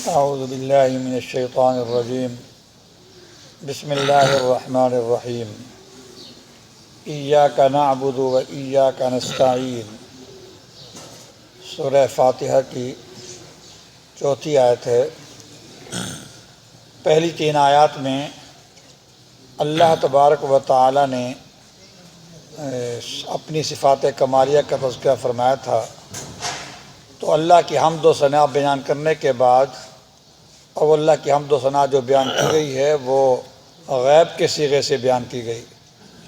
اعوذ باللہ من الشیطان الرجیم بسم اللہ الرحمن الرحیم ایاک نعبد و ایاک نستعین سورہ فاتحہ کی چوتھی آیت ہے۔ پہلی تین آیات میں اللہ تبارک و تعالی نے اپنی صفات کمالیہ کا تذکرہ فرمایا تھا، تو اللہ کی حمد و ثنا بیان کرنے کے بعد اور اللہ کی حمد و ثنا جو بیان کی گئی ہے وہ غیب کے صیغے سے بیان کی گئی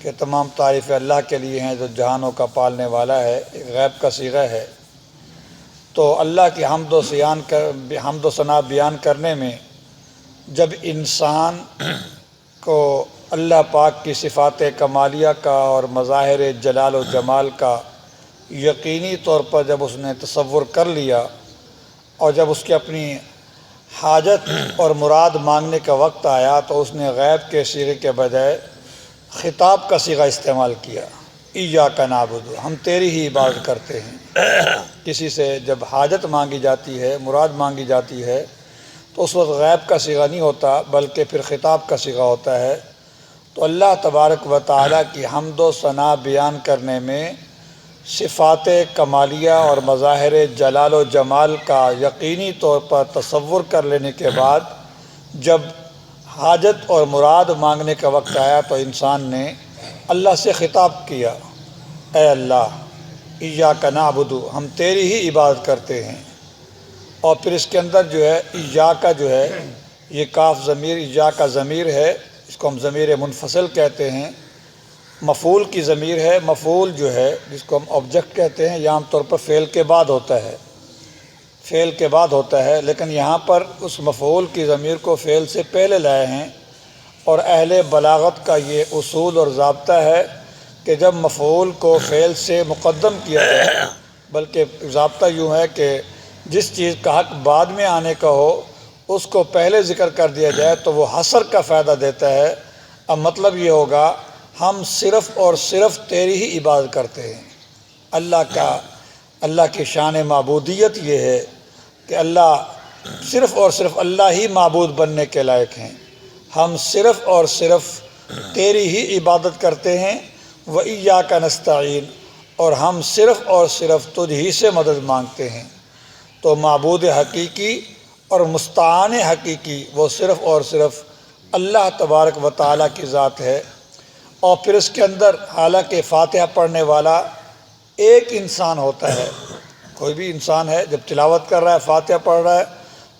کہ تمام تعریفیں اللہ کے لیے ہیں جو جہانوں کا پالنے والا ہے، ایک غیب کا صیغہ ہے۔ تو اللہ کی حمد و ثنا بیان کرنے میں جب انسان کو اللہ پاک کی صفات کمالیہ کا اور مظاہر جلال و جمال کا یقینی طور پر جب اس نے تصور کر لیا اور جب اس کی اپنی حاجت اور مراد مانگنے کا وقت آیا تو اس نے غیب کے صیغے کے بجائے خطاب کا صیغہ استعمال کیا، ایاک نعبد، ہم تیری ہی عبادت کرتے ہیں۔ کسی سے جب حاجت مانگی جاتی ہے، مراد مانگی جاتی ہے تو اس وقت غیب کا صیغہ نہیں ہوتا بلکہ پھر خطاب کا صیغہ ہوتا ہے۔ تو اللہ تبارک و تعالیٰ کی حمد و ثنا بیان کرنے میں صفات کمالیہ اور مظاہر جلال و جمال کا یقینی طور پر تصور کر لینے کے بعد جب حاجت اور مراد مانگنے کا وقت آیا تو انسان نے اللہ سے خطاب کیا، اے اللہ ایاک نعبد، ہم تیری ہی عبادت کرتے ہیں۔ اور پھر اس کے اندر جو ہے ایاک جو ہے یہ کاف ضمیر، ایاک ضمیر ہے، اس کو ہم ضمیر منفصل کہتے ہیں، مفعول کی ضمیر ہے۔ مفعول جو ہے جس کو ہم آبجیکٹ کہتے ہیں یہ عام طور پر فعل کے بعد ہوتا ہے، فعل کے بعد ہوتا ہے، لیکن یہاں پر اس مفعول کی ضمیر کو فعل سے پہلے لائے ہیں۔ اور اہل بلاغت کا یہ اصول اور ضابطہ ہے کہ جب مفعول کو فعل سے مقدم کیا جائے، بلکہ ضابطہ یوں ہے کہ جس چیز کا حق بعد میں آنے کا ہو اس کو پہلے ذکر کر دیا جائے تو وہ حصر کا فائدہ دیتا ہے۔ اب مطلب یہ ہوگا ہم صرف اور صرف تیری ہی عبادت کرتے ہیں۔ اللہ کی شان معبودیت یہ ہے کہ اللہ صرف اور صرف اللہ ہی معبود بننے کے لائق ہیں۔ ہم صرف اور صرف تیری ہی عبادت کرتے ہیں، وَإِيَّاكَ نَسْتَعِينُ، اور ہم صرف اور صرف تجھ ہی سے مدد مانگتے ہیں۔ تو معبود حقیقی اور مستعان حقیقی وہ صرف اور صرف اللہ تبارک و تعالیٰ کی ذات ہے۔ اور پھر اس کے اندر حالانکہ فاتحہ پڑھنے والا ایک انسان ہوتا ہے، کوئی بھی انسان ہے جب تلاوت کر رہا ہے، فاتحہ پڑھ رہا ہے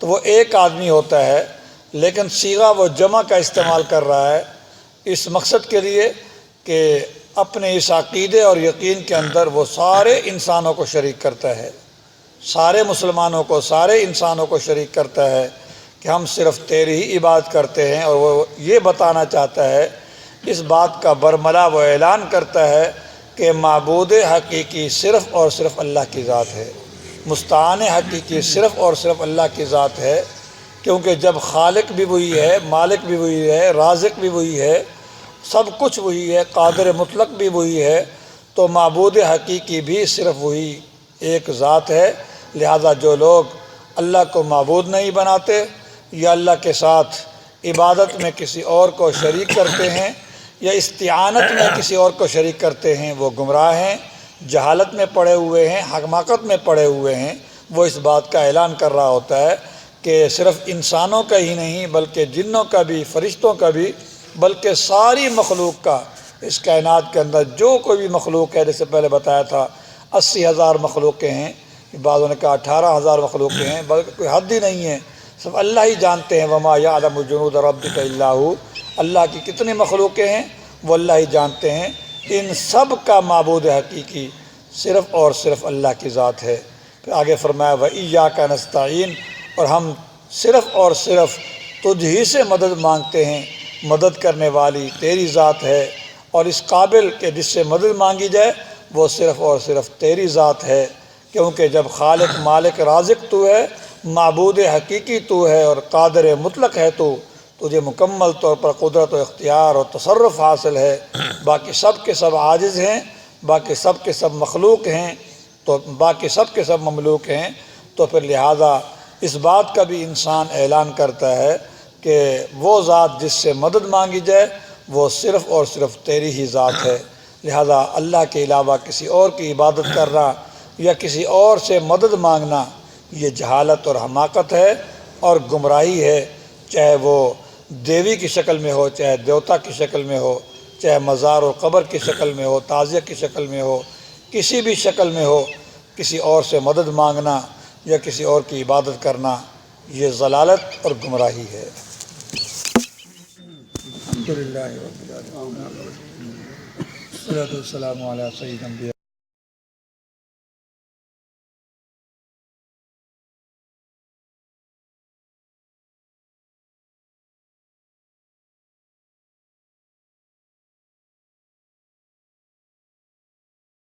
تو وہ ایک آدمی ہوتا ہے، لیکن صیغہ وہ جمع کا استعمال کر رہا ہے اس مقصد کے لیے کہ اپنے اس عقیدے اور یقین کے اندر وہ سارے انسانوں کو شریک کرتا ہے، سارے مسلمانوں کو، سارے انسانوں کو شریک کرتا ہے کہ ہم صرف تیری ہی عبادت کرتے ہیں۔ اور وہ یہ بتانا چاہتا ہے، اس بات کا برملا وہ اعلان کرتا ہے کہ معبود حقیقی صرف اور صرف اللہ کی ذات ہے، مستعان حقیقی صرف اور صرف اللہ کی ذات ہے، کیونکہ جب خالق بھی وہی ہے، مالک بھی وہی ہے، رازق بھی وہی ہے، سب کچھ وہی ہے، قادر مطلق بھی وہی ہے، تو معبود حقیقی بھی صرف وہی ایک ذات ہے۔ لہذا جو لوگ اللہ کو معبود نہیں بناتے یا اللہ کے ساتھ عبادت میں کسی اور کو شریک کرتے ہیں یا استعانت میں کسی اور کو شریک کرتے ہیں وہ گمراہ ہیں، جہالت میں پڑے ہوئے ہیں، حماقت میں پڑے ہوئے ہیں۔ وہ اس بات کا اعلان کر رہا ہوتا ہے کہ صرف انسانوں کا ہی نہیں بلکہ جنوں کا بھی، فرشتوں کا بھی، بلکہ ساری مخلوق کا، اس کائنات کے اندر جو کوئی بھی مخلوق ہے، جیسے پہلے بتایا تھا 80,000 مخلوقیں ہیں، بعضوں نے کہا 18,000 مخلوقیں ہیں، بلکہ کوئی حد ہی نہیں ہے، صرف اللہ ہی جانتے ہیں۔ وَمَا يَعْلَمُ جُنُودَ رَبِّكَ إِلَّا هُوَ، اللہ کی کتنی مخلوقیں ہیں وہ اللہ ہی جانتے ہیں۔ ان سب کا معبود حقیقی صرف اور صرف اللہ کی ذات ہے۔ پھر آگے فرمایا وَإِيَّاكَ نَسْتَعِينُ، اور ہم صرف اور صرف تجھ ہی سے مدد مانگتے ہیں، مدد کرنے والی تیری ذات ہے، اور اس قابل کہ جس سے مدد مانگی جائے وہ صرف اور صرف تیری ذات ہے، کیونکہ جب خالق مالک رازق تو ہے، معبود حقیقی تو ہے اور قادر مطلق ہے تو، تجھے مکمل طور پر قدرت و اختیار اور تصرف حاصل ہے۔ باقی سب کے سب عاجز ہیں، باقی سب کے سب مخلوق ہیں، تو باقی سب کے سب مملوک ہیں، تو پھر لہٰذا اس بات کا بھی انسان اعلان کرتا ہے کہ وہ ذات جس سے مدد مانگی جائے وہ صرف اور صرف تیری ہی ذات ہے، لہذا اللہ کے علاوہ کسی اور کی عبادت کرنا یا کسی اور سے مدد مانگنا یہ جہالت اور حماقت ہے اور گمراہی ہے، چاہے وہ دیوی کی شکل میں ہو، چاہے دیوتا کی شکل میں ہو، چاہے مزار و قبر کی شکل میں ہو، تعزیہ کی شکل میں ہو، کسی بھی شکل میں ہو، کسی اور سے مدد مانگنا یا کسی اور کی عبادت کرنا یہ ضلالت اور گمراہی ہے۔ الحمدللہ رب العالمین، والصلاۃ والسلام علی سید الانبیاء